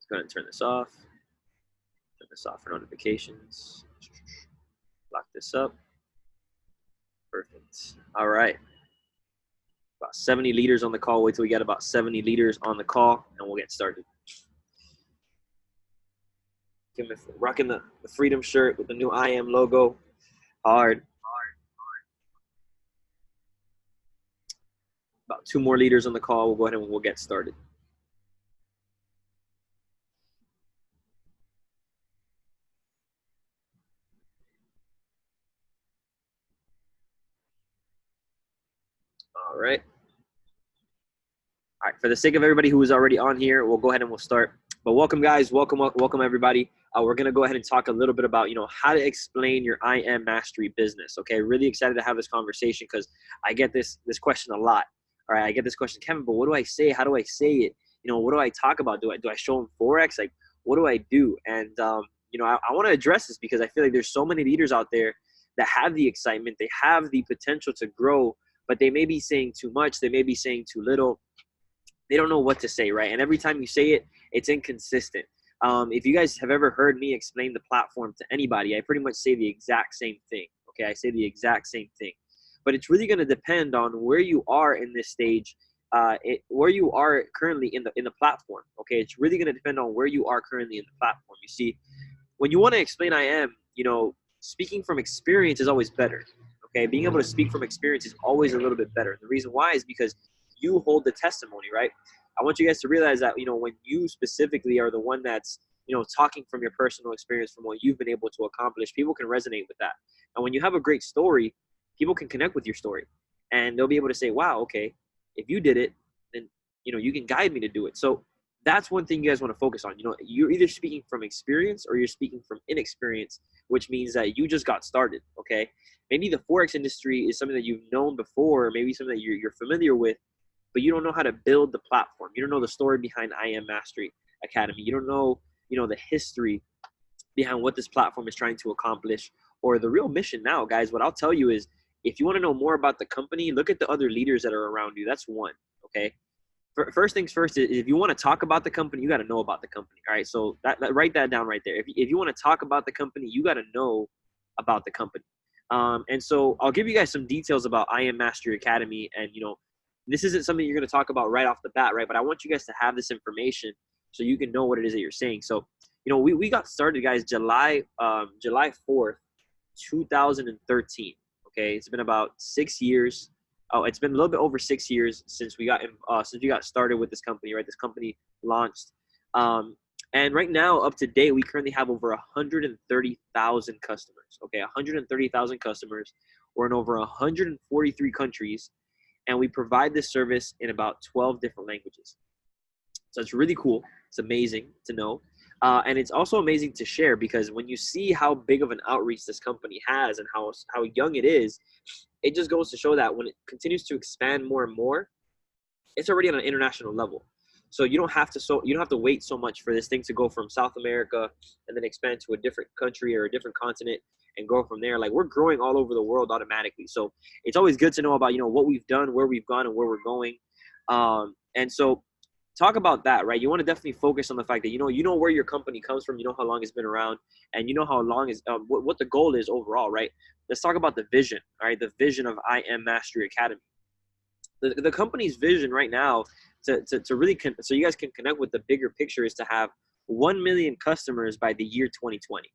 Go ahead and turn this off. Turn this off for notifications. Lock this up. Perfect. All right. About 70 leaders on the call. Wait till we get about 70 leaders on the call, and we'll get started. Rocking the Freedom shirt with the new I Am logo. Hard. About 2 more leaders on the call. We'll go ahead and we'll get started. All right. All right, for the sake of everybody who is already on here, we'll go ahead and we'll start. But welcome, guys. Welcome everybody. We're going to go ahead and talk a little bit about, how to explain your I Am Mastery business. Okay, really excited to have this conversation because I get this question a lot. All right, I get this question, Kevin, but what do I say? How do I say it? What do I talk about? Do I show them Forex? Like, what do I do? And, I want to address this because I feel like there's so many leaders out there that have the excitement. They have the potential to grow, but they may be saying too much. They may be saying too little. They don't know what to say, right? And every time you say it, it's inconsistent. If you guys have ever heard me explain the platform to anybody, I pretty much say the exact same thing, okay? I say the exact same thing. But it's really going to depend on where you are in this stage, where you are currently in the platform, okay? It's really going to depend on where you are currently in the platform. You see, when you want to explain I Am, speaking from experience is always better, okay? Being able to speak from experience is always a little bit better. The reason why is because you hold the testimony, right? I want you guys to realize that, when you specifically are the one that's, talking from your personal experience, from what you've been able to accomplish, people can resonate with that. And when you have a great story, people can connect with your story and they'll be able to say, wow, okay, if you did it, then, you can guide me to do it. So that's one thing you guys want to focus on. You're either speaking from experience or you're speaking from inexperience, which means that you just got started, okay? Maybe the Forex industry is something that you've known before, or maybe something that you're familiar with, but you don't know how to build the platform. You don't know the story behind I Am Mastery Academy. You don't know, the history behind what this platform is trying to accomplish or the real mission now, guys. What I'll tell you is, if you want to know more about the company, look at the other leaders that are around you. That's one, okay? First things first is, if you want to talk about the company, you got to know about the company, all right? So write that down right there. If you want to talk about the company, you got to know about the company. And so I'll give you guys some details about I Am Mastery Academy, and, this isn't something you're going to talk about right off the bat, right? But I want you guys to have this information so you can know what it is that you're saying. So, we got started, guys, July 4th, 2013. Okay, it's been about 6 years. Oh, it's been a little bit over 6 years since we got started with this company, right? This company launched, and right now, up to date, we currently have over 130,000 customers. Okay, 130,000 customers. We're in over 143 countries. And we provide this service in about 12 different languages. So it's really cool. It's amazing to know. And it's also amazing to share, because when you see how big of an outreach this company has and how young it is, it just goes to show that when it continues to expand more and more, it's already on an international level. So you don't have to wait so much for this thing to go from South America and then expand to a different country or a different continent and go from there. Like, we're growing all over the world automatically. So it's always good to know about, what we've done, where we've gone, and where we're going. And so talk about that, right? You want to definitely focus on the fact that, you know where your company comes from, how long it's been around, and how long is, what the goal is overall, right? Let's talk about the vision, all right? The vision of I Am Mastery Academy. The company's vision right now to really, so you guys can connect with the bigger picture, is to have 1 million customers by the year 2020.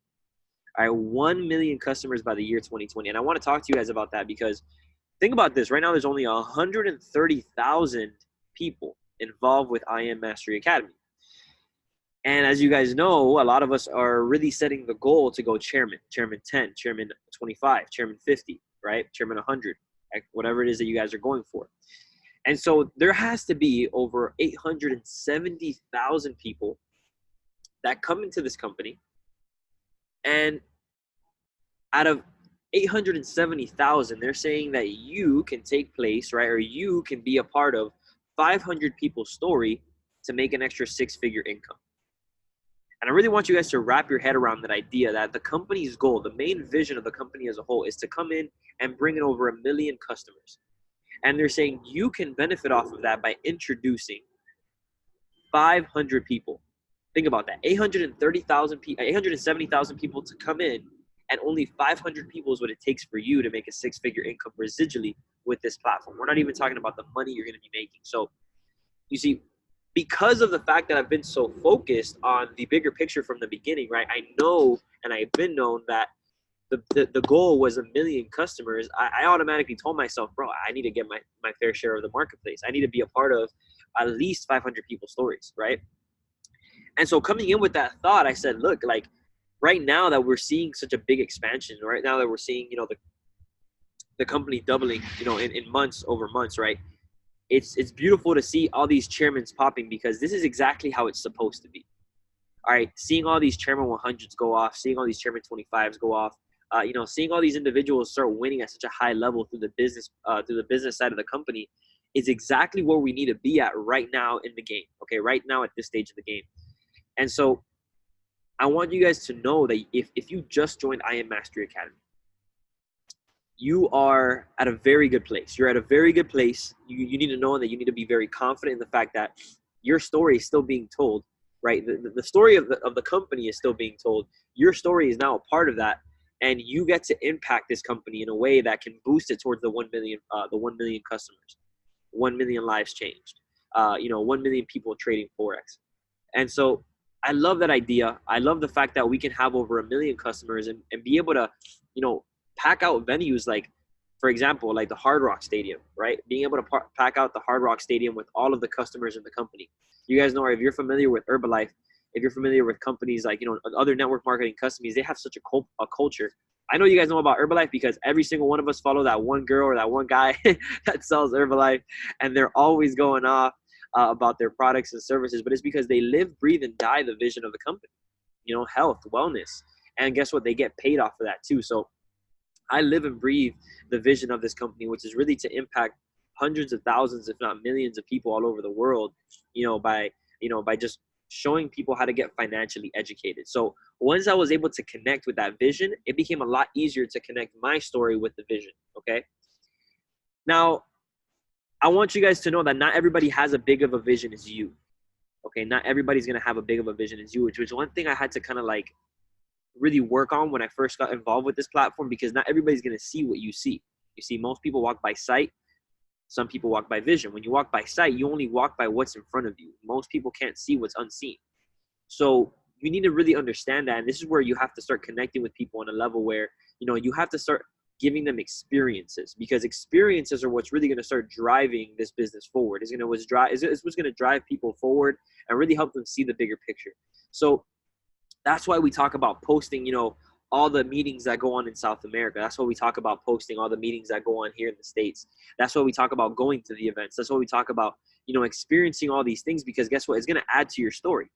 All right, 1 million customers by the year 2020. And I want to talk to you guys about that, because think about this. Right now, there's only 130,000 people involved with I Am Mastery Academy. And as you guys know, a lot of us are really setting the goal to go chairman 10, chairman 25, chairman 50, right? Chairman 100, right? Whatever it is that you guys are going for. And so there has to be over 870,000 people that come into this company. And out of 870,000, they're saying that you can take place, right? Or you can be a part of 500 people's story to make an extra 6-figure income. And I really want you guys to wrap your head around that idea, that the company's goal, the main vision of the company as a whole, is to come in and bring in over 1 million customers. And they're saying you can benefit off of that by introducing 500 people Think about that. 830,000 people, 870,000 people to come in, and only 500 people is what it takes for you to make a six-figure income residually with this platform. We're not even talking about the money you're going to be making. So you see, because of the fact that I've been so focused on the bigger picture from the beginning, right? I know, and I've been known that the goal was 1 million customers. I automatically told myself, bro, I need to get my fair share of the marketplace. I need to be a part of at least 500 people's stories, right? And so coming in with that thought, I said, look, like right now that we're seeing such a big expansion, right now that we're seeing, the company doubling, in months over months, right? It's beautiful to see all these chairmans popping, because this is exactly how it's supposed to be. All right, seeing all these chairman 100s go off, seeing all these chairman 25s go off, seeing all these individuals start winning at such a high level through the business side of the company is exactly where we need to be at right now in the game. Okay, right now at this stage of the game. And so I want you guys to know that if you just joined I Am Mastery Academy, you are at a very good place. You're at a very good place. You need to know that you need to be very confident in the fact that your story is still being told, right? The story of the company is still being told. Your story is now a part of that, and you get to impact this company in a way that can boost it towards the 1 million customers, 1 million lives changed, 1 million people trading Forex. And so I love that idea. I love the fact that we can have over 1 million customers and be able to, pack out venues like, for example, like the Hard Rock Stadium, right? Being able to pack out the Hard Rock Stadium with all of the customers in the company. You guys know, if you're familiar with Herbalife, if you're familiar with companies like, other network marketing companies, they have such a culture. I know you guys know about Herbalife because every single one of us follow that one girl or that one guy that sells Herbalife, and they're always going off about their products and services, but it's because they live, breathe, and die the vision of the company, health, wellness. And guess what? They get paid off of that too. So I live and breathe the vision of this company, which is really to impact hundreds of thousands, if not millions of people all over the world, by just showing people how to get financially educated. So once I was able to connect with that vision, it became a lot easier to connect my story with the vision. Okay. Now, I want you guys to know that not everybody has a big of a vision as you. Okay. Not everybody's going to have a big of a vision as you, which was one thing I had to kind of like really work on when I first got involved with this platform, because not everybody's going to see what you see. You see, most people walk by sight. Some people walk by vision. When you walk by sight, you only walk by what's in front of you. Most people can't see what's unseen. So you need to really understand that. And this is where you have to start connecting with people on a level where, you have to start giving them experiences, because experiences are what's really going to start driving this business forward. It's what's going to drive people forward and really help them see the bigger picture. So that's why we talk about posting, all the meetings that go on in South America. That's why we talk about posting all the meetings that go on here in the States. That's why we talk about going to the events. That's why we talk about, experiencing all these things, because guess what? It's going to add to your story.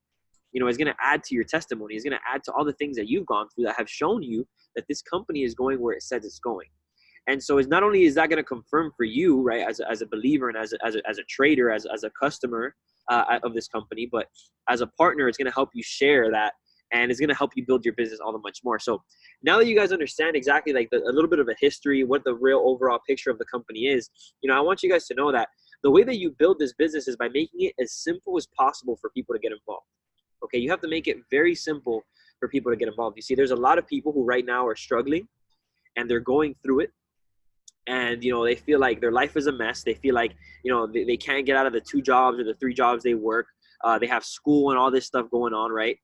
It's going to add to your testimony. It's going to add to all the things that you've gone through that have shown you that this company is going where it says it's going. And so it's not only is that going to confirm for you, right, as a believer and as a trader, as a customer of this company, but as a partner, it's going to help you share that. And it's going to help you build your business all the much more. So now that you guys understand exactly like a little bit of a history, what the real overall picture of the company is, I want you guys to know that the way that you build this business is by making it as simple as possible for people to get involved. Okay, you have to make it very simple for people to get involved. You see, there's a lot of people who right now are struggling and they're going through it. And, they feel like their life is a mess. They feel like, they can't get out of the 2 jobs or the 3 jobs they work. They have school and all this stuff going on, right?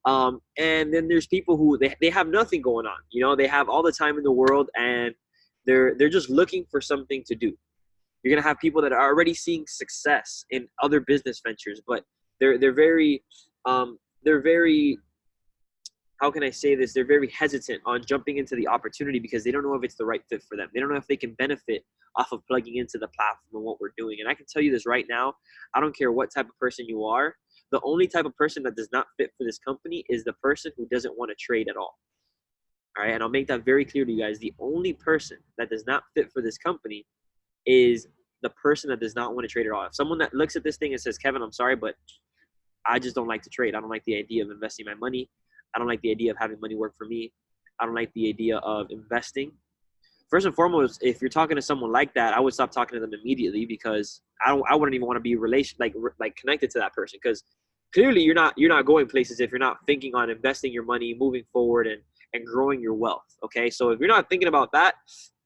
And then there's people who they have nothing going on. They have all the time in the world and they're just looking for something to do. You're gonna have people that are already seeing success in other business ventures, but they're very how can I say this? They're very hesitant on jumping into the opportunity because they don't know if it's the right fit for them. They don't know if they can benefit off of plugging into the platform and what we're doing. And I can tell you this right now, I don't care what type of person you are. The only type of person that does not fit for this company is the person who doesn't want to trade at all. All right. And I'll make that very clear to you guys. The only person that does not fit for this company is the person that does not want to trade at all. If someone that looks at this thing and says, Kevin, I'm sorry, but I just don't like to trade. I don't like the idea of investing my money. I don't like the idea of having money work for me. I don't like the idea of investing. First and foremost, if you're talking to someone like that, I would stop talking to them immediately, because I wouldn't even want to be connected to that person, because clearly you're not going places if you're not thinking on investing your money, moving forward, and growing your wealth. Okay, so if you're not thinking about that,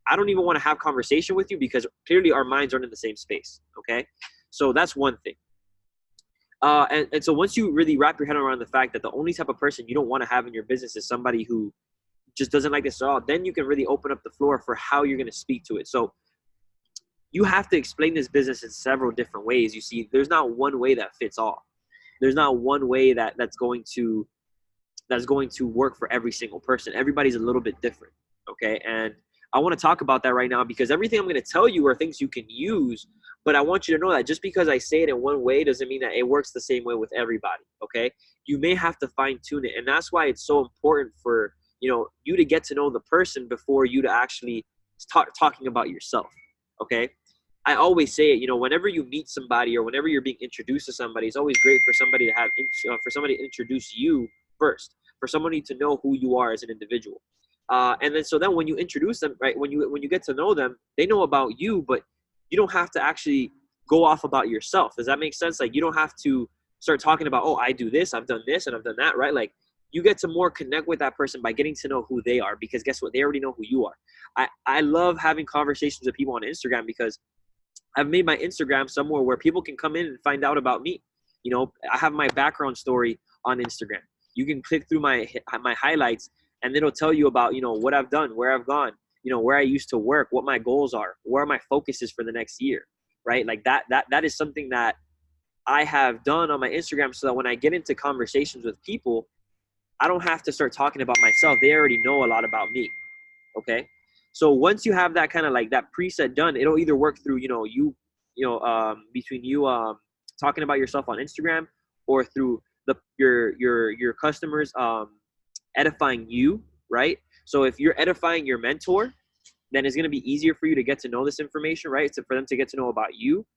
I don't even want to have conversation with you, because clearly our minds aren't in the same space. Okay, so that's one thing. And so once you really wrap your head around the fact that the only type of person you don't want to have in your business is somebody who just doesn't like this at all, then you can really open up the floor for how you're going to speak to it. So you have to explain this business in several different ways. You see, there's not one way that fits all. There's not one way that's going to work for every single person. Everybody's a little bit different. Okay, and I want to talk about that right now, because everything I'm going to tell you are things you can use, but I want you to know that just because I say it in one way doesn't mean that it works the same way with everybody. Okay, you may have to fine tune it, and that's why it's so important for you to get to know the person before you to actually start talking about yourself. Okay, I always say it. Whenever you meet somebody or whenever you're being introduced to somebody, it's always great for somebody to introduce you first, for somebody to know who you are as an individual. And then when you introduce them, right, when you get to know them, they know about you, but you don't have to actually go off about yourself. Does that make sense? Like, you don't have to start talking about, oh, I do this, I've done this, and I've done that, right? Like, you get to more connect with that person by getting to know who they are, because guess what? They already know who you are. I love having conversations with people on Instagram, because I've made my Instagram somewhere where people can come in and find out about me. I have my background story on Instagram. You can click through my highlights, and it'll tell you about, what I've done, where I've gone, where I used to work, what my goals are, where my focus is for the next year, right? Like that is something that I have done on my Instagram, so that when I get into conversations with people, I don't have to start talking about myself. They already know a lot about me. Okay. So once you have that kind of like that preset done, it'll either work through, between you talking about yourself on Instagram, or through your customers edifying you, right? So if you're edifying your mentor, then it's going to be easier for you to get to know this information, right? So for them to get to know about you.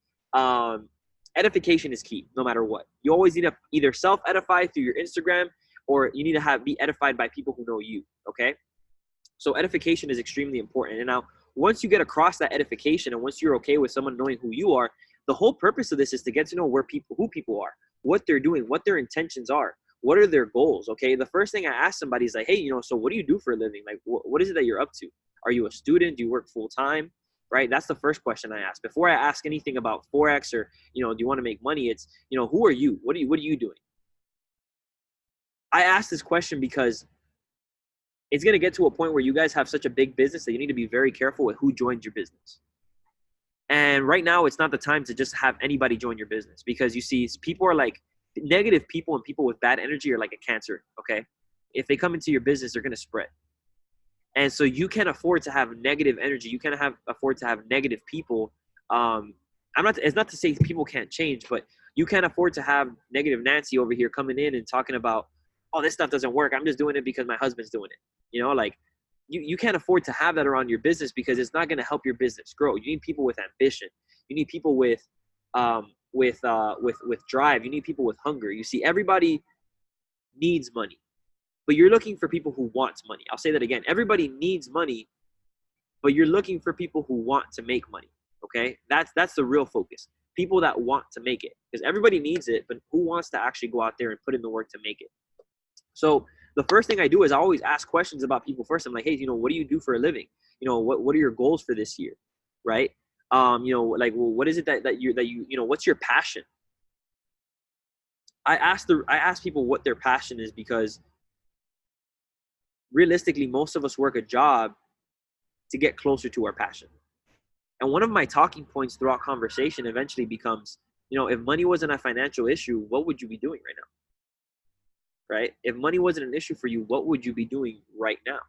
Edification is key no matter what. You always need to either self-edify through your Instagram, or you need to be edified by people who know you, okay? So edification is extremely important. And now, once you get across that edification, and once you're okay with someone knowing who you are, the whole purpose of this is to get to know who people are, what they're doing, what their intentions are, what are their goals, okay? The first thing I ask somebody is like, hey, so what do you do for a living? Like, what is it that you're up to? Are you a student? Do you work full time? Right? That's the first question I ask. Before I ask anything about Forex or, do you want to make money? It's, who are you? What are you doing? I ask this question because it's going to get to a point where you guys have such a big business that you need to be very careful with who joins your business. And right now, it's not the time to just have anybody join your business, because you see, people are like, negative people and people with bad energy are like a cancer, okay? If they come into your business, they're going to spread. And so you can't afford to have negative energy. You can't afford to have negative people. It's not to say people can't change, but you can't afford to have negative Nancy over here coming in and talking about, oh, this stuff doesn't work. I'm just doing it because my husband's doing it. Like, you can't afford to have that around your business, because it's not going to help your business grow. You need people with ambition. You need people with drive. You need people with hunger. You see, everybody needs money, but you're looking for people who want money. I'll say that again. Everybody needs money, but you're looking for people who want to make money. Okay, that's the real focus. People that want to make it, because everybody needs it, but who wants to actually go out there and put in the work to make it? So the first thing I do is I always ask questions about people first. I'm like, hey, what do you do for a living? What are your goals for this year, right? Like, well, what is it that you what's your passion? I ask people what their passion is, because realistically, most of us work a job to get closer to our passion. And one of my talking points throughout conversation eventually becomes, if money wasn't a financial issue, what would you be doing right now? Right? If money wasn't an issue for you, what would you be doing right now?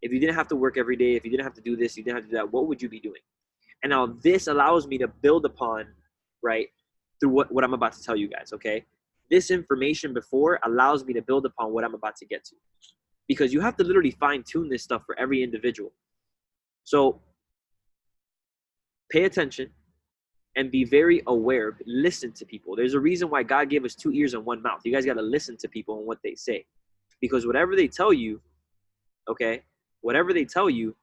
If you didn't have to work every day, if you didn't have to do this, you didn't have to do that, what would you be doing? And now this allows me to build upon, right, through what I'm about to tell you guys, okay? This information before allows me to build upon what I'm about to get to. Because you have to literally fine-tune this stuff for every individual. So pay attention and be very aware. Listen to people. There's a reason why God gave us 2 ears and 1 mouth. You guys got to listen to people and what they say. Because whatever they tell you, okay, whatever they tell you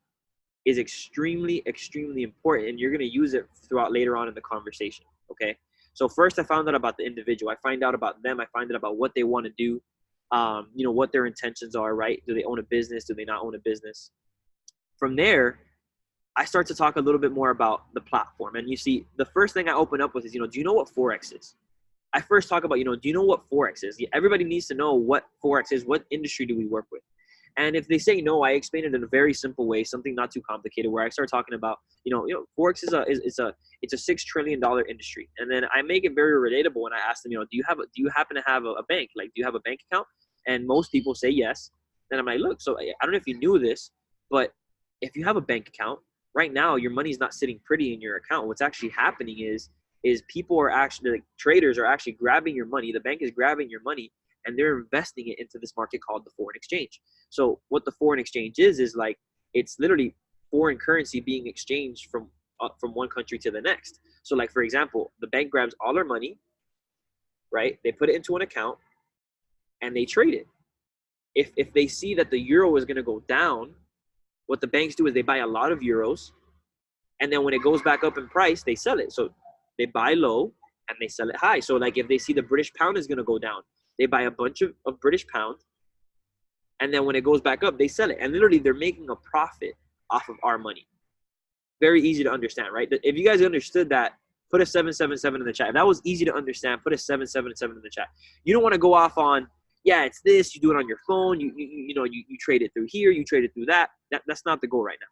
is extremely, extremely important. And you're going to use it throughout later on in the conversation, okay? So first I found out about the individual. I find out about them. I find out about what they want to do, what their intentions are, right? Do they own a business? Do they not own a business? From there, I start to talk a little bit more about the platform. And you see, the first thing I open up with is, do you know what Forex is? I first talk about, do you know what Forex is? Everybody needs to know what Forex is. What industry do we work with? And if they say no, I explain it in a very simple way, something not too complicated, where I start talking about, Forex is a $6 trillion industry. And then I make it very relatable when I ask them, do you happen to have a bank? Like, do you have a bank account? And most people say yes. Then I'm like, look, so I don't know if you knew this, but if you have a bank account, right now your money's not sitting pretty in your account. What's actually happening is people are actually, like, traders are actually grabbing your money. The bank is grabbing your money and they're investing it into this market called the foreign exchange. So what the foreign exchange is like, it's literally foreign currency being exchanged from one country to the next. So, like, for example, the bank grabs all our money, right? They put it into an account and they trade it. If they see that the euro is going to go down, what the banks do is they buy a lot of euros, and then when it goes back up in price, they sell it. So they buy low and they sell it high. So, like, if they see the British pound is going to go down, they buy a bunch of British pound, and then when it goes back up, they sell it. And literally, they're making a profit off of our money. Very easy to understand, right? If you guys understood that, put a 777 in the chat. If that was easy to understand, put a 777 in the chat. You don't want to go off on, yeah, it's this, you do it on your phone, you trade it through here, you trade it through that. That's not the goal right now.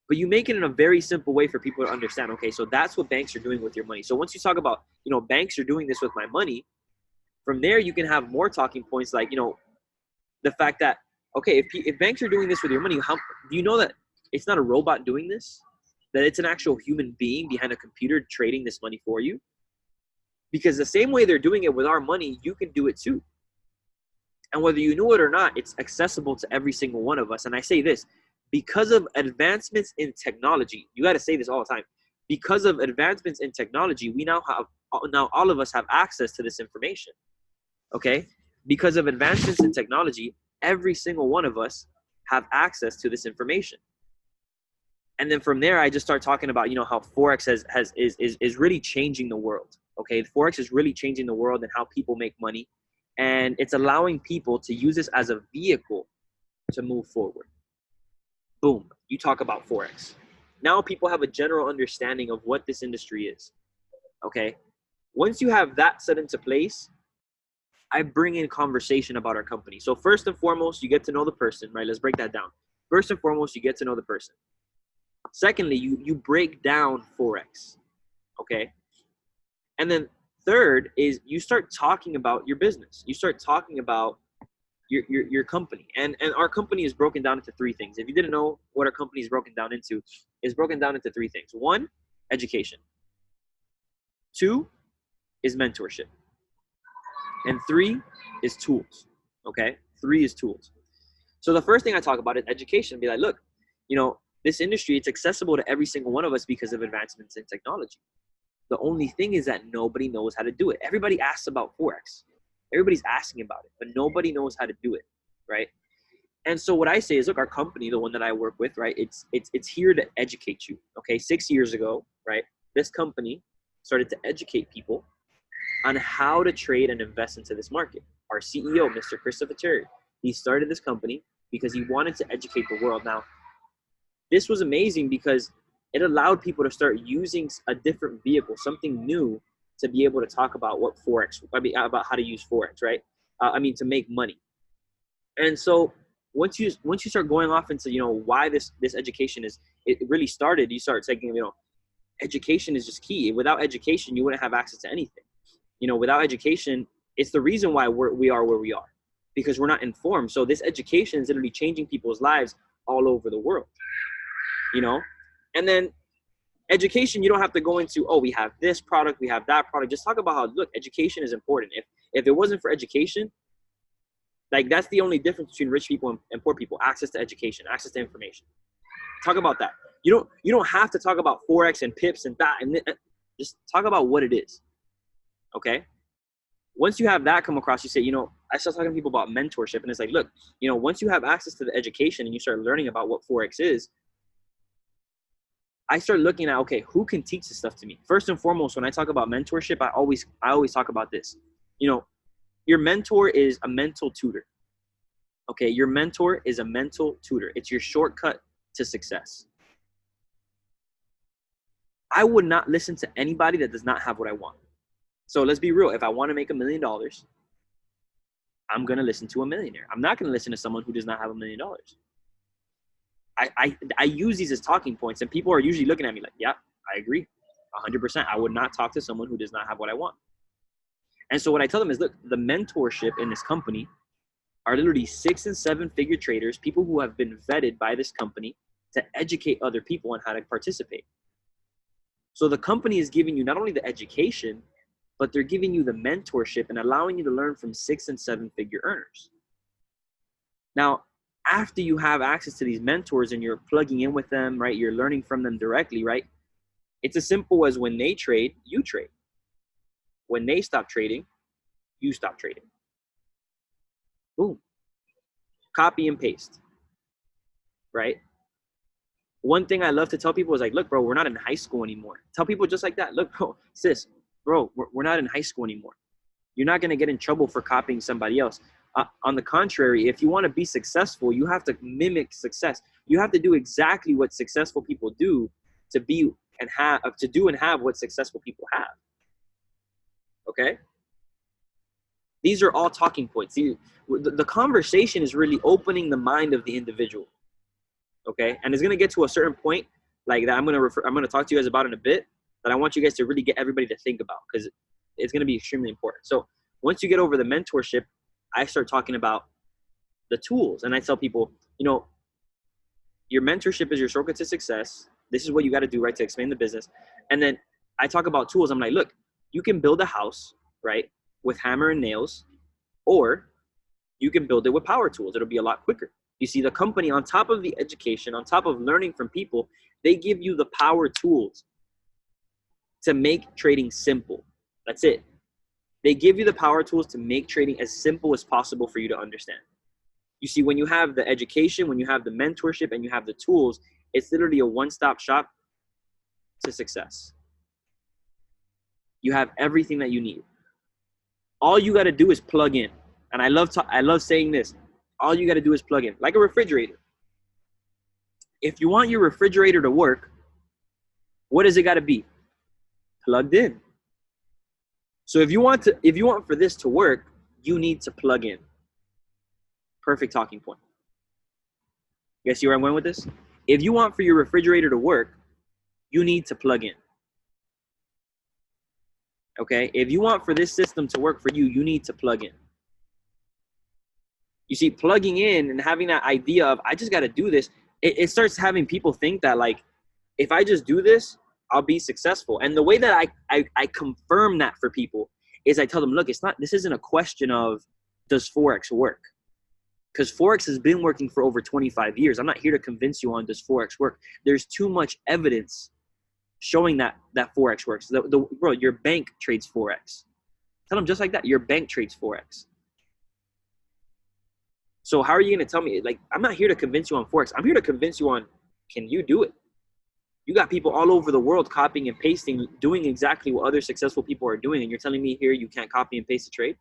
But you make it in a very simple way for people to understand, okay, so that's what banks are doing with your money. So once you talk about, banks are doing this with my money, from there you can have more talking points like, the fact that, okay, if banks are doing this with your money, how do you know that it's not a robot doing this? That it's an actual human being behind a computer trading this money for you? Because the same way they're doing it with our money, you can do it too. And whether you know it or not, it's accessible to every single one of us. And I say this, because of advancements in technology, you got to say this all the time. Because of advancements in technology, now all of us have access to this information. Okay? Because of advancements in technology, every single one of us have access to this information. And then from there, I just start talking about, how Forex is really changing the world. Okay? Forex is really changing the world and how people make money. And it's allowing people to use this as a vehicle to move forward. Boom. You talk about Forex. Now people have a general understanding of what this industry is. Okay? Once you have that set into place, I bring in conversation about our company. So first and foremost, you get to know the person, right? Let's break that down. First and foremost, you get to know the person. Secondly, you break down Forex. Okay? And then third is you start talking about your business. You start talking about your company. And our company is broken down into three things. If you didn't know what our company is broken down into, it's broken down into three things. 1, education. 2 is mentorship. And 3 is tools. Okay? 3 is tools. So the first thing I talk about is education. Be like, look, this industry, it's accessible to every single one of us because of advancements in technology. The only thing is that nobody knows how to do it. Everybody asks about Forex. Everybody's asking about it, but nobody knows how to do it, right? And so what I say is, look, our company, the one that I work with, right, it's here to educate you, okay? 6 years ago, right, this company started to educate people on how to trade and invest into this market. Our CEO, Mr. Christopher Terry, he started this company because he wanted to educate the world. Now, this was amazing because it allowed people to start using a different vehicle, something new, to be able to talk about about how to use Forex, right? To make money. And so once you start going off into, why this education it really started, you start thinking, education is just key. Without education, you wouldn't have access to anything. Without education, it's the reason why we are where we are, because we're not informed. So this education is literally changing people's lives all over the world, and then education, you don't have to go into, we have this product, we have that product. Just talk about how, look, education is important. If it wasn't for education, like, that's the only difference between rich people and poor people: access to education, access to information. Talk about that. You don't have to talk about Forex and pips and that, and just talk about what it is. Okay? Once you have that come across, you say, I start talking to people about mentorship, and it's like, look, once you have access to the education and you start learning about what Forex is, I start looking at, okay, who can teach this stuff to me? First and foremost, when I talk about mentorship, I always talk about this. You know, your mentor is a mental tutor. Okay, your mentor is a mental tutor. It's your shortcut to success. I would not listen to anybody that does not have what I want. So let's be real. If I want to make $1 million, I'm going to listen to a millionaire. I'm not going to listen to someone who does not have $1 million. I use these as talking points, and people are usually looking at me like, yeah, I agree 100%. I would not talk to someone who does not have what I want. And so what I tell them is, look, the mentorship in this company are literally 6- and 7-figure traders, people who have been vetted by this company to educate other people on how to participate. So the company is giving you not only the education, but they're giving you the mentorship and allowing you to learn from 6- and 7-figure earners. Now, after you have access to these mentors and you're plugging in with them, right? You're learning from them directly, right? It's as simple as when they trade, you trade. When they stop trading, you stop trading. Boom. Copy and paste, right? One thing I love to tell people is like, look, bro, we're not in high school anymore. Tell people just like that. Look, bro, sis, bro, we're not in high school anymore. You're not going to get in trouble for copying somebody else. On the contrary, if you want to be successful, you have to mimic success. You have to do exactly what successful people do to be and have what successful people have. Okay? These are all talking points. The conversation is really opening the mind of the individual. Okay? And it's going to get to a certain point like that I'm going to talk to you guys about in a bit, that I want you guys to really get everybody to think about, because it's going to be extremely important. So once you get over the mentorship, I start talking about the tools. And I tell people, you know, your mentorship is your shortcut to success. This is what you got to do, right, to expand the business. And then I talk about tools. I'm like, look, you can build a house, right, with hammer and nails, or you can build it with power tools. It'll be a lot quicker. You see, the company, on top of the education, on top of learning from people, they give you the power tools to make trading simple. That's it. They give you the power tools to make trading as simple as possible for you to understand. You see, when you have the education, when you have the mentorship, and you have the tools, it's literally a one-stop shop to success. You have everything that you need. All you got to do is plug in. And I love saying this. All you got to do is plug in, like a refrigerator. If you want your refrigerator to work, what does it got to be? Plugged in. So if you want for this to work, you need to plug in. Perfect talking point. You guys see where I'm going with this? If you want for your refrigerator to work, you need to plug in. Okay? If you want for this system to work for you, you need to plug in. You see, plugging in and having that idea of, I just got to do this, it starts having people think that, like, if I just do this, I'll be successful. And the way that I confirm that for people is I tell them, look, this isn't a question of, does Forex work? Because Forex has been working for over 25 years. I'm not here to convince you on, does Forex work? There's too much evidence showing that Forex works. Bro, your bank trades Forex. Tell them just like that. Your bank trades Forex. So how are you going to tell me? Like, I'm not here to convince you on Forex. I'm here to convince you on, can you do it? You got people all over the world copying and pasting, doing exactly what other successful people are doing. And you're telling me here you can't copy and paste a trade?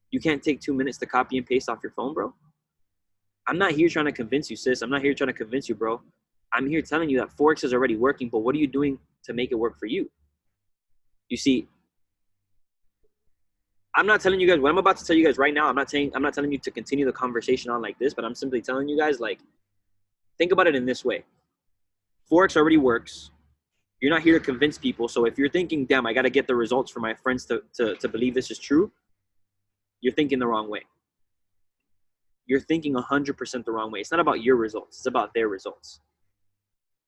You can't take 2 minutes to copy and paste off your phone, bro? I'm not here trying to convince you, sis. I'm not here trying to convince you, bro. I'm here telling you that Forex is already working, but what are you doing to make it work for you? You see, I'm not telling you guys what I'm about to tell you guys right now. I'm not telling you to continue the conversation on like this, but I'm simply telling you guys, like, think about it in this way. Forex already works. You're not here to convince people. So if you're thinking, damn, I got to get the results for my friends to believe this is true, you're thinking the wrong way. You're thinking 100% the wrong way. It's not about your results. It's about their results.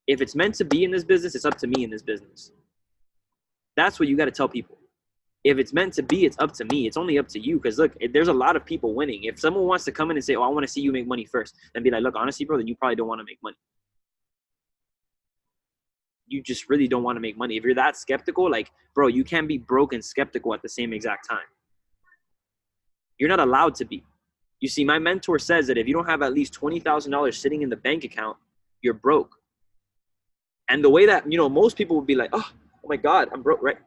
If it's meant to be in this business, it's up to me in this business. That's what you got to tell people. If it's meant to be, it's up to me. It's only up to you. Because look, there's a lot of people winning. If someone wants to come in and say, oh, I want to see you make money first, then be like, look, honestly, bro, then you probably don't want to make money. You just really don't want to make money. If you're that skeptical, like, bro, you can't be broke and skeptical at the same exact time. You're not allowed to be. You see, my mentor says that if you don't have at least $20,000 sitting in the bank account, you're broke. And the way that, most people would be like, oh my God, I'm broke, right?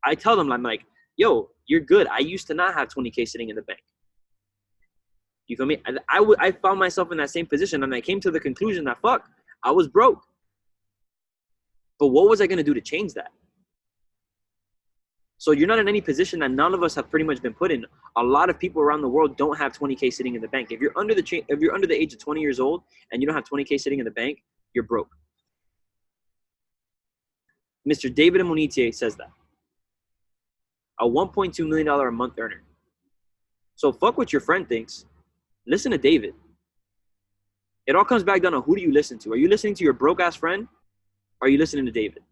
I tell them, I'm like, yo, you're good. I used to not have 20K sitting in the bank. You feel me? I found myself in that same position, and I came to the conclusion that, fuck, I was broke. But what was I going to do to change that? So you're not in any position that none of us have pretty much been put in. A lot of people around the world don't have 20K sitting in the bank. If you're under the age of 20 years old and you don't have 20K sitting in the bank, you're broke. Mr. David Amunite says that. A $1.2 million a month earner. So fuck what your friend thinks. Listen to David. It all comes back down to, who do you listen to? Are you listening to your broke ass friend? Or are you listening to David?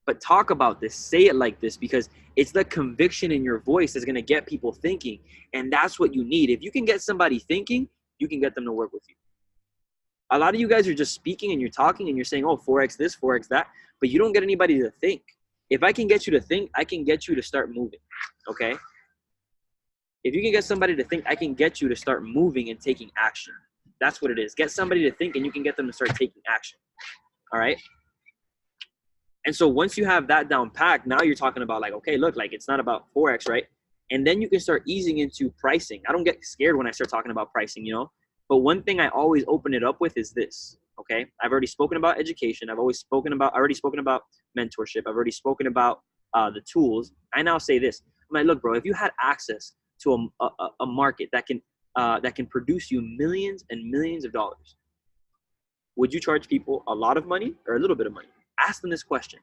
But talk about this. Say it like this, because it's the conviction in your voice that's going to get people thinking. And that's what you need. If you can get somebody thinking, you can get them to work with you. A lot of you guys are just speaking and you're talking and you're saying, oh, Forex this, Forex that. But you don't get anybody to think. If I can get you to think, I can get you to start moving. Okay? If you can get somebody to think, I can get you to start moving and taking action. That's what it is. Get somebody to think and you can get them to start taking action. All right? And so once you have that down packed, now you're talking about like, okay, look, like it's not about Forex, right? And then you can start easing into pricing. I don't get scared when I start talking about pricing, But one thing I always open it up with is this, okay? I've already spoken about education. I've already spoken about mentorship. I've already spoken about the tools. I now say this. I'm like, look, bro, if you had access to a market that can produce you millions and millions of dollars, would you charge people a lot of money or a little bit of money? Ask them this question.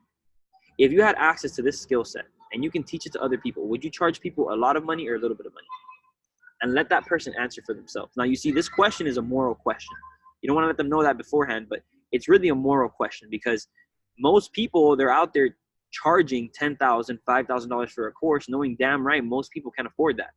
If you had access to this skill set and you can teach it to other people, would you charge people a lot of money or a little bit of money? And let that person answer for themselves. Now, you see, this question is a moral question. You don't want to let them know that beforehand, but it's really a moral question, because most people, they're out there charging $10,000, $5,000 for a course, knowing damn right most people can't afford that.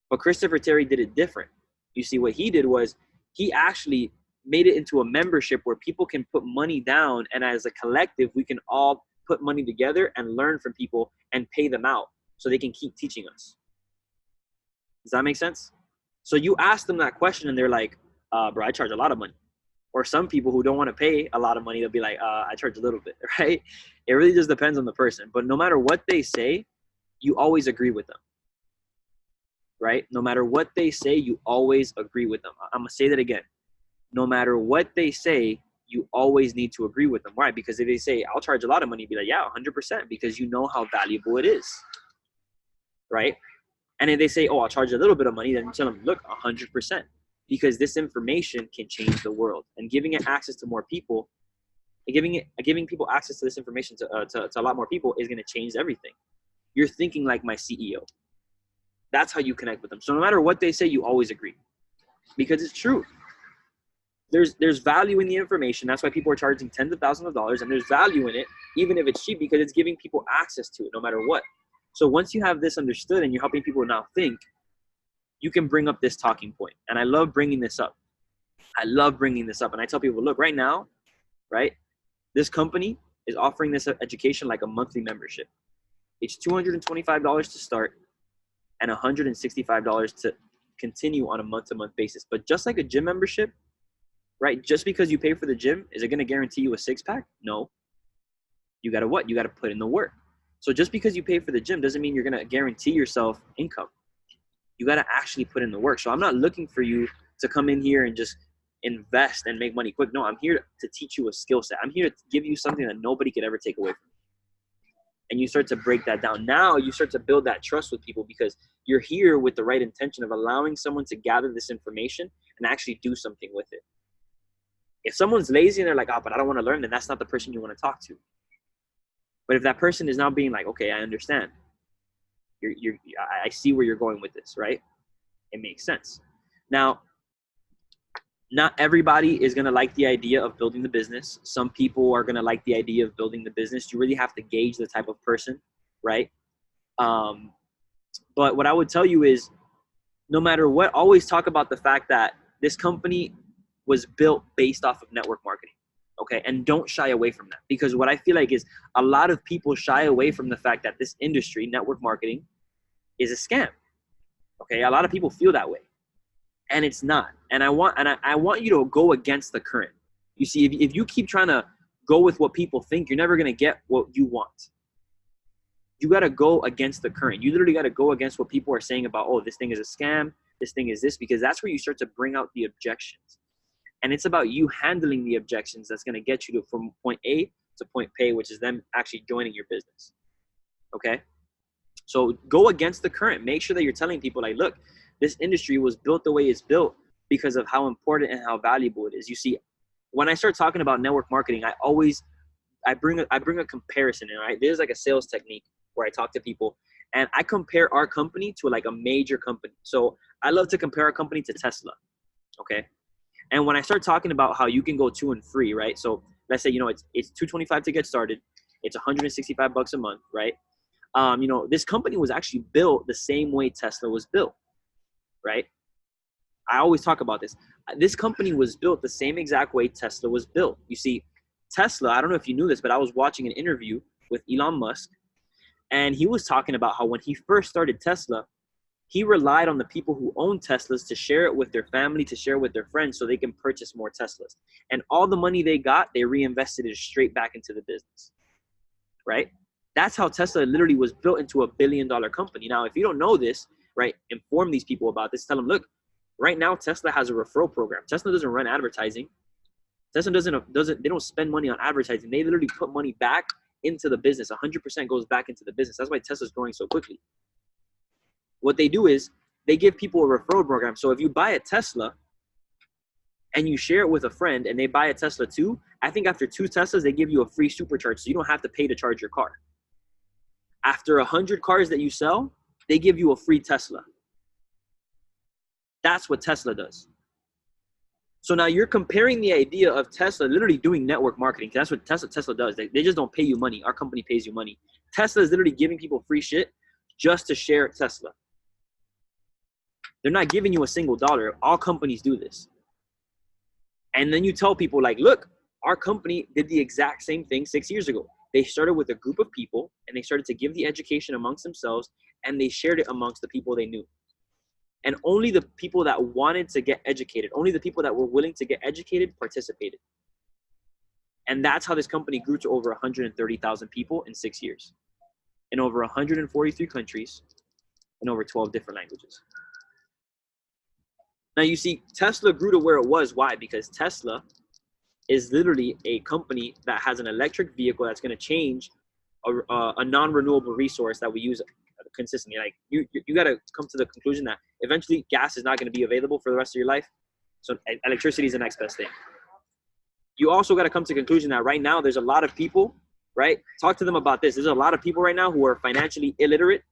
But Christopher Terry did it different. You see, what he did was he actually made it into a membership where people can put money down, and as a collective, we can all put money together and learn from people and pay them out so they can keep teaching us. Does that make sense? So you ask them that question and they're like, bro, I charge a lot of money. Or some people who don't want to pay a lot of money, they'll be like, I charge a little bit, right? It really just depends on the person. But no matter what they say, you always agree with them, right? No matter what they say, you always agree with them. I'm going to say that again. No matter what they say, you always need to agree with them. Why? Because if they say, I'll charge a lot of money, be like, yeah, 100%, because you know how valuable it is, right? And if they say, oh, I'll charge a little bit of money, then you tell them, look, 100%, because this information can change the world. And giving it access to more people, giving people access to this information to a lot more people is going to change everything. You're thinking like my CEO. That's how you connect with them. So no matter what they say, you always agree, because it's true. There's value in the information. That's why people are charging tens of thousands of dollars, and there's value in it, even if it's cheap, because it's giving people access to it no matter what. So once you have this understood and you're helping people now think, you can bring up this talking point. And I love bringing this up. And I tell people, look, right now, right, this company is offering this education like a monthly membership. It's $225 to start and $165 to continue on a month-to-month basis. But just like a gym membership, right, just because you pay for the gym, is it going to guarantee you a six-pack? No. You got to what? You got to put in the work. So just because you pay for the gym doesn't mean you're going to guarantee yourself income. You got to actually put in the work. So I'm not looking for you to come in here and just invest and make money quick. No, I'm here to teach you a skill set. I'm here to give you something that nobody could ever take away from you. And you start to break that down. Now you start to build that trust with people, because you're here with the right intention of allowing someone to gather this information and actually do something with it. If someone's lazy and they're like, oh, but I don't want to learn, then that's not the person you want to talk to. But if that person is now being like, okay, I understand. I see where you're going with this, right? It makes sense. Now, not everybody is going to like the idea of building the business. Some people are going to like the idea of building the business. You really have to gauge the type of person, right? But what I would tell you is, no matter what, always talk about the fact that this company was built based off of network marketing. Okay, and don't shy away from that, because what I feel like is a lot of people shy away from the fact that this industry, network marketing, is a scam. Okay, a lot of people feel that way. And it's not. And I want you to go against the current. You see, if you keep trying to go with what people think, you're never going to get what you want. You got to go against the current. You literally got to go against what people are saying about, oh, this thing is a scam, this thing is this, because that's where you start to bring out the objections. And it's about you handling the objections that's going to get you to from point A to point P, which is them actually joining your business. Okay? So go against the current. Make sure that you're telling people, like, look, this industry was built the way it's built because of how important and how valuable it is. You see, when I start talking about network marketing, I bring a comparison in, right? There's like a sales technique where I talk to people and I compare our company to like a major company. So I love to compare our company to Tesla. Okay. And when I start talking about how you can go 2 and 3, right? So let's say, it's $225 to get started. It's $165 a month, right? This company was actually built the same way Tesla was built, right? I always talk about this. This company was built the same exact way Tesla was built. You see, Tesla, I don't know if you knew this, but I was watching an interview with Elon Musk, and he was talking about how when he first started Tesla, he relied on the people who own Teslas to share it with their family, to share it with their friends so they can purchase more Teslas. And all the money they got, they reinvested it straight back into the business, right? That's how Tesla literally was built into a $1 billion company. Now, if you don't know this, right, inform these people about this. Tell them, look, right now Tesla has a referral program. Tesla doesn't run advertising. Tesla they don't spend money on advertising. They literally put money back into the business. 100% goes back into the business. That's why Tesla's growing so quickly. What they do is they give people a referral program. So if you buy a Tesla and you share it with a friend and they buy a Tesla too, I think after 2 Teslas, they give you a free supercharge. So you don't have to pay to charge your car. After 100 cars that you sell, they give you a free Tesla. That's what Tesla does. So now you're comparing the idea of Tesla literally doing network marketing. That's what Tesla does. They just don't pay you money. Our company pays you money. Tesla is literally giving people free shit just to share Tesla. They're not giving you a single dollar. All companies do this. And then you tell people, like, look, our company did the exact same thing 6 years ago. They started with a group of people and they started to give the education amongst themselves and they shared it amongst the people they knew. And only the people that wanted to get educated, only the people that were willing to get educated participated. And that's how this company grew to over 130,000 people in 6 years, in over 143 countries, in over 12 different languages. Now you see, Tesla grew to where it was. Why? Because Tesla is literally a company that has an electric vehicle that's going to change a non-renewable resource that we use consistently. Like you got to come to the conclusion that eventually gas is not going to be available for the rest of your life. So electricity is the next best thing. You also got to come to the conclusion that right now there's a lot of people, right? Talk to them about this. There's a lot of people right now who are financially illiterate.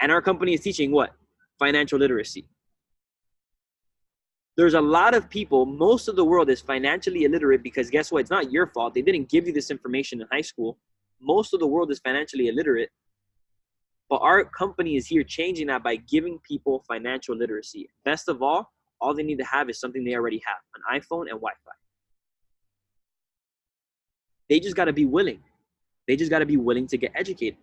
And our company is teaching what? Financial literacy. There's a lot of people, most of the world is financially illiterate because guess what? It's not your fault. They didn't give you this information in high school. Most of the world is financially illiterate. But our company is here changing that by giving people financial literacy. Best of all they need to have is something they already have, an iPhone and Wi-Fi. They just got to be willing. They just got to be willing to get educated.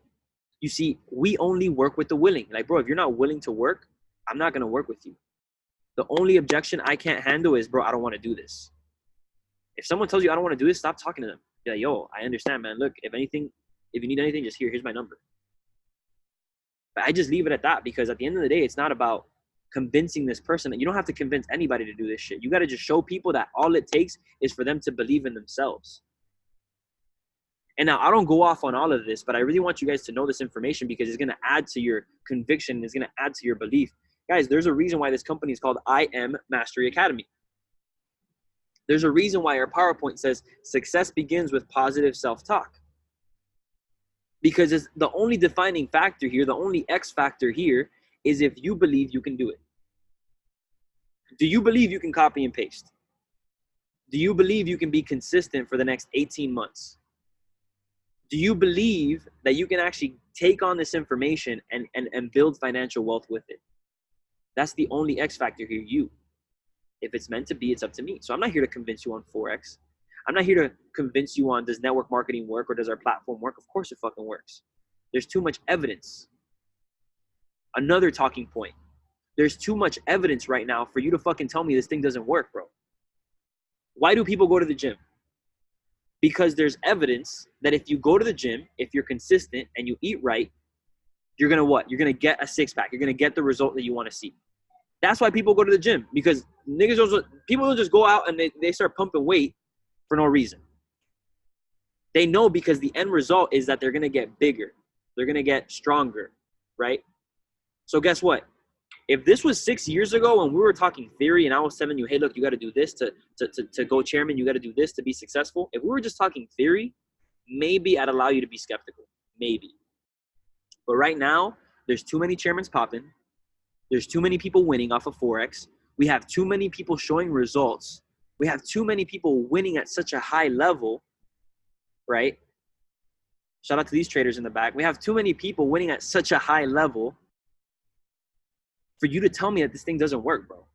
You see, we only work with the willing. Like, bro, if you're not willing to work, I'm not going to work with you. The only objection I can't handle is, bro, I don't want to do this. If someone tells you I don't want to do this, stop talking to them. Be like, yo, I understand, man. Look, if you need anything, just here's my number. But I just leave it at that because at the end of the day, it's not about convincing this person. You don't have to convince anybody to do this shit. You got to just show people that all it takes is for them to believe in themselves. And now I don't go off on all of this, but I really want you guys to know this information because it's going to add to your conviction. It's going to add to your belief. Guys, there's a reason why this company is called I Am Mastery Academy. There's a reason why our PowerPoint says success begins with positive self-talk. Because it's the only defining factor here, the only X factor here is if you believe you can do it. Do you believe you can copy and paste? Do you believe you can be consistent for the next 18 months? Do you believe that you can actually take on this information and build financial wealth with it? That's the only X factor here, you. If it's meant to be, it's up to me. So I'm not here to convince you on Forex. I'm not here to convince you on does network marketing work or does our platform work? Of course it fucking works. There's too much evidence. Another talking point. There's too much evidence right now for you to fucking tell me this thing doesn't work, bro. Why do people go to the gym? Because there's evidence that if you go to the gym, if you're consistent and you eat right, you're going to what? You're going to get a six-pack. You're going to get the result that you want to see. That's why people go to the gym, because people don't just go out and they start pumping weight for no reason. They know because the end result is that they're going to get bigger. They're going to get stronger, right? So guess what? If this was 6 years ago and we were talking theory and I was telling you, hey, look, you got to do this to go chairman, you got to do this to be successful. If we were just talking theory, maybe I'd allow you to be skeptical. Maybe. But right now, there's too many chairmans popping. There's too many people winning off of Forex. We have too many people showing results. We have too many people winning at such a high level, right? Shout out to these traders in the back. We have too many people winning at such a high level for you to tell me that this thing doesn't work, bro.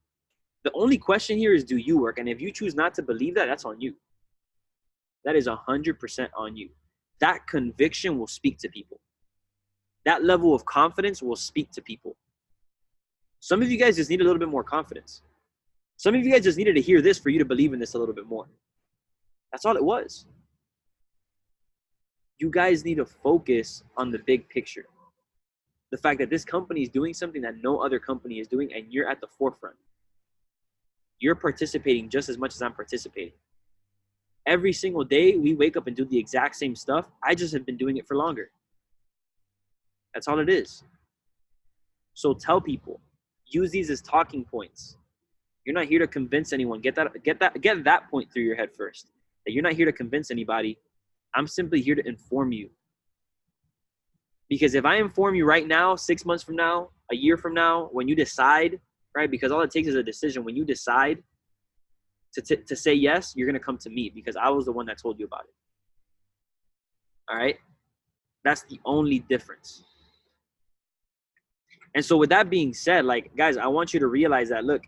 The only question here is, do you work? And if you choose not to believe that, that's on you. That is 100% on you. That conviction will speak to people. That level of confidence will speak to people. Some of you guys just need a little bit more confidence. Some of you guys just needed to hear this for you to believe in this a little bit more. That's all it was. You guys need to focus on the big picture. The fact that this company is doing something that no other company is doing, and you're at the forefront. You're participating just as much as I'm participating. Every single day, we wake up and do the exact same stuff. I just have been doing it for longer. That's all it is. So tell people, use these as talking points. You're not here to convince anyone. Get that point through your head first. That you're not here to convince anybody. I'm simply here to inform you. Because if I inform you right now, 6 months from now, a year from now, when you decide, right? Because all it takes is a decision. When you decide to say yes, you're going to come to me because I was the one that told you about it. All right? That's the only difference. And so with that being said, like, guys, I want you to realize that, look,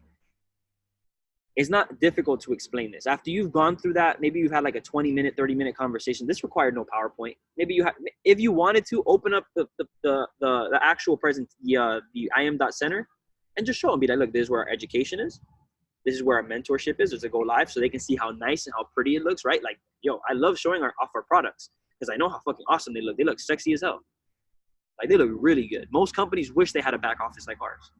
it's not difficult to explain this. After you've gone through that, maybe you've had like a 20-minute, 30-minute conversation. This required no PowerPoint. Maybe you have, if you wanted to, open up the actual the IM.center and just show them, be like, look, this is where our education is. This is where our mentorship is. There's a go live so they can see how nice and how pretty it looks, right? Like, yo, I love showing off our products because I know how fucking awesome they look. They look sexy as hell. Like, they look really good. Most companies wish they had a back office like ours.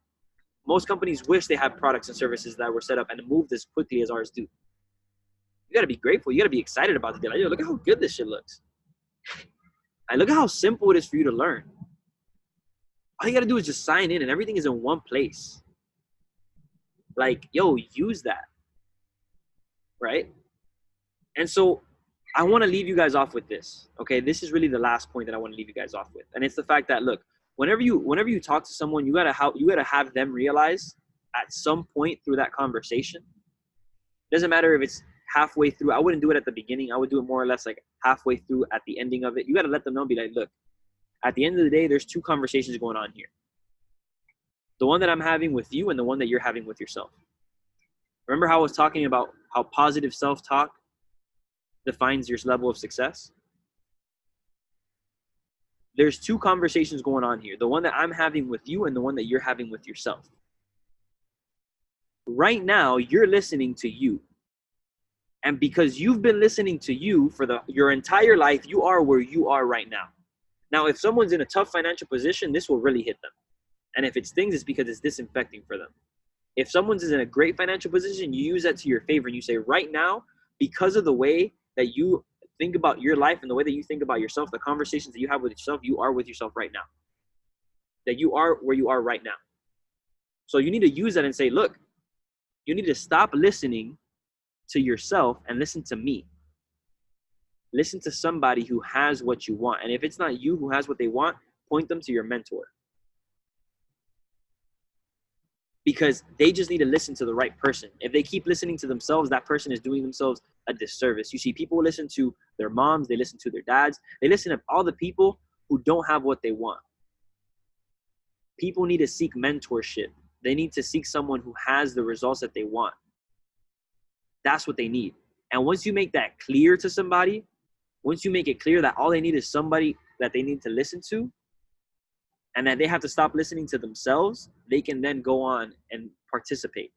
Most companies wish they had products and services that were set up and moved as quickly as ours do. You got to be grateful. You got to be excited about it. Like, yo, look at how good this shit looks. And look at how simple it is for you to learn. All you got to do is just sign in and everything is in one place. Like, yo, use that. Right? And so I want to leave you guys off with this. Okay? This is really the last point that I want to leave you guys off with. And it's the fact that, look, whenever you talk to someone, you gotta have them realize at some point through that conversation. Doesn't matter if it's halfway through. I wouldn't do it at the beginning. I would do it more or less like halfway through at the ending of it. You gotta let them know, be like, look, at the end of the day, there's two conversations going on here. The one that I'm having with you and the one that you're having with yourself. Remember how I was talking about how positive self-talk defines your level of success? There's two conversations going on here. The one that I'm having with you and the one that you're having with yourself. Right now, you're listening to you. And because you've been listening to you for your entire life, you are where you are right now. Now, if someone's in a tough financial position, this will really hit them. And if it stings, it's because it's disinfecting for them. If someone's in a great financial position, you use that to your favor and you say, right now, because of the way that you think about your life and the way that you think about yourself, the conversations that you have with yourself, you are with yourself right now. That you are where you are right now. So you need to use that and say, look, you need to stop listening to yourself and listen to me. Listen to somebody who has what you want. And if it's not you who has what they want, point them to your mentor. Because they just need to listen to the right person. If they keep listening to themselves, that person is doing themselves a disservice. You see, people listen to their moms, they listen to their dads, they listen to all the people who don't have what they want. People need to seek mentorship. They need to seek someone who has the results that they want. That's what they need. And once you make that clear to somebody, once you make it clear that all they need is somebody that they need to listen to, and that they have to stop listening to themselves, they can then go on and participate.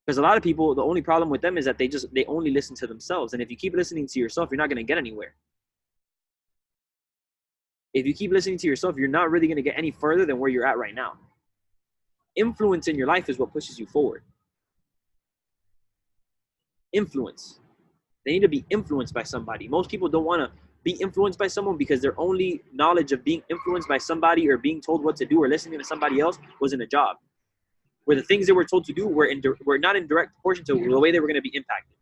Because a lot of people, the only problem with them is that they only listen to themselves. And if you keep listening to yourself, you're not going to get anywhere. If you keep listening to yourself, you're not really going to get any further than where you're at right now. Influence in your life is what pushes you forward. Influence. They need to be influenced by somebody. Most people don't want to be influenced by someone because their only knowledge of being influenced by somebody or being told what to do or listening to somebody else was in a job, where the things they were told to do were not in direct proportion to the way they were going to be impacted.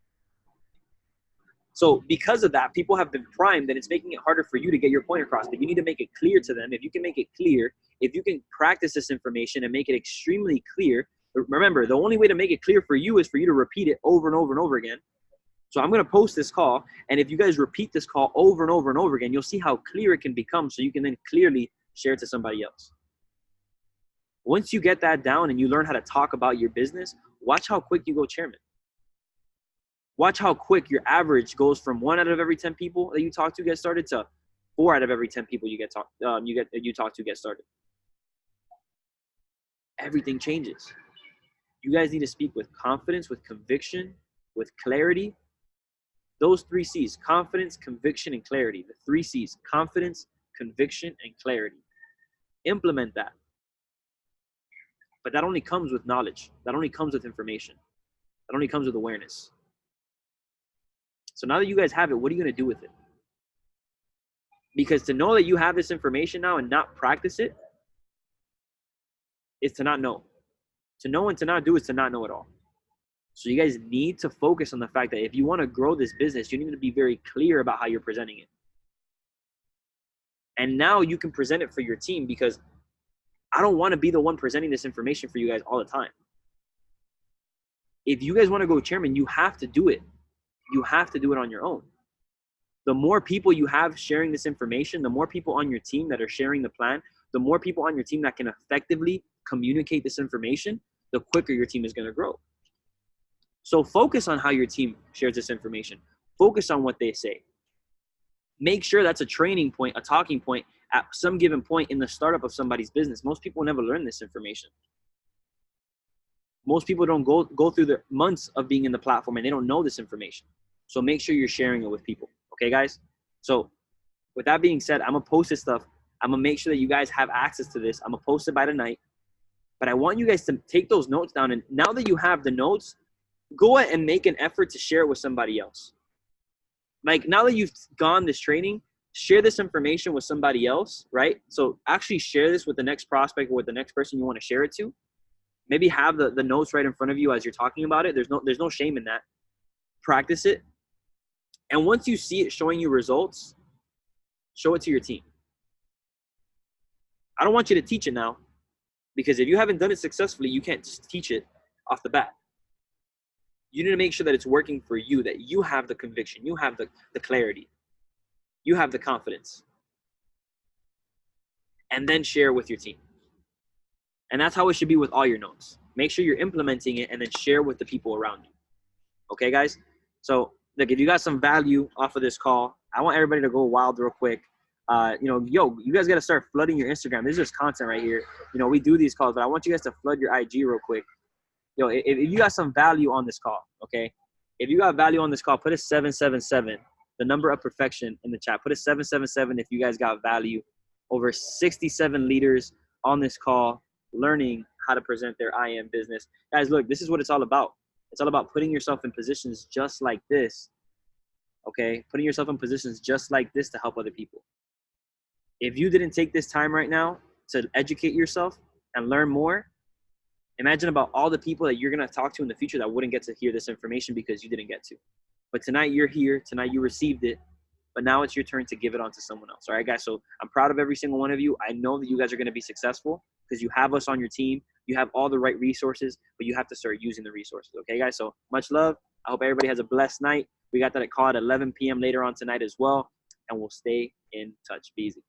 So because of that, people have been primed, and it's making it harder for you to get your point across. But you need to make it clear to them. If you can make it clear, if you can practice this information and make it extremely clear, remember, the only way to make it clear for you is for you to repeat it over and over and over again. So I'm going to post this call, and if you guys repeat this call over and over and over again, you'll see how clear it can become, so you can then clearly share it to somebody else. Once you get that down and you learn how to talk about your business, watch how quick you go chairman. Watch how quick your average goes from 1 out of every 10 people that you talk to get started to 4 out of every 10 people you talk to get started. Everything changes. You guys need to speak with confidence, with conviction, with clarity. Those 3 C's: confidence, conviction, and clarity. The 3 C's: confidence, conviction, and clarity. Implement that. But that only comes with knowledge. That only comes with information. That only comes with awareness. So now that you guys have it, what are you going to do with it? Because to know that you have this information now and not practice it is to not know. To know and to not do is to not know at all. So you guys need to focus on the fact that if you want to grow this business, you need to be very clear about how you're presenting it. And now you can present it for your team, because I don't want to be the one presenting this information for you guys all the time. If you guys want to go chairman, you have to do it. You have to do it on your own. The more people you have sharing this information, the more people on your team that are sharing the plan, the more people on your team that can effectively communicate this information, the quicker your team is going to grow. So focus on how your team shares this information. Focus on what they say. Make sure that's a training point, a talking point at some given point in the startup of somebody's business. Most people never learn this information. Most people don't go through the months of being in the platform and they don't know this information. So make sure you're sharing it with people. Okay, guys? So with that being said, I'm going to post this stuff. I'm going to make sure that you guys have access to this. I'm going to post it by tonight. But I want you guys to take those notes down. And now that you have the notes, go ahead and make an effort to share it with somebody else. Like, now that you've gone this training, share this information with somebody else, right? So actually share this with the next prospect or with the next person you want to share it to. Maybe have the notes right in front of you as you're talking about it. There's no shame in that. Practice it. And once you see it showing you results, show it to your team. I don't want you to teach it now, because if you haven't done it successfully, you can't just teach it off the bat. You need to make sure that it's working for you, that you have the conviction, you have the clarity, you have the confidence. And then share with your team. And that's how it should be with all your notes. Make sure you're implementing it and then share with the people around you. Okay, guys? So, look, if you got some value off of this call, I want everybody to go wild real quick. You guys got to start flooding your Instagram. This is just content right here. We do these calls, but I want you guys to flood your IG real quick. If you got some value on this call, okay? If you got value on this call, put a 777, the number of perfection, in the chat. Put a 777 if you guys got value. Over 67 leaders on this call learning how to present their IM business. Guys, look, this is what it's all about. It's all about putting yourself in positions just like this, okay? Putting yourself in positions just like this to help other people. If you didn't take this time right now to educate yourself and learn more, imagine about all the people that you're going to talk to in the future that wouldn't get to hear this information because you didn't get to. But tonight you're here. Tonight you received it. But now it's your turn to give it on to someone else. All right, guys? So I'm proud of every single one of you. I know that you guys are going to be successful because you have us on your team. You have all the right resources, but you have to start using the resources. Okay, guys? So much love. I hope everybody has a blessed night. We got that call at 11 p.m. later on tonight as well. And we'll stay in touch. Be easy.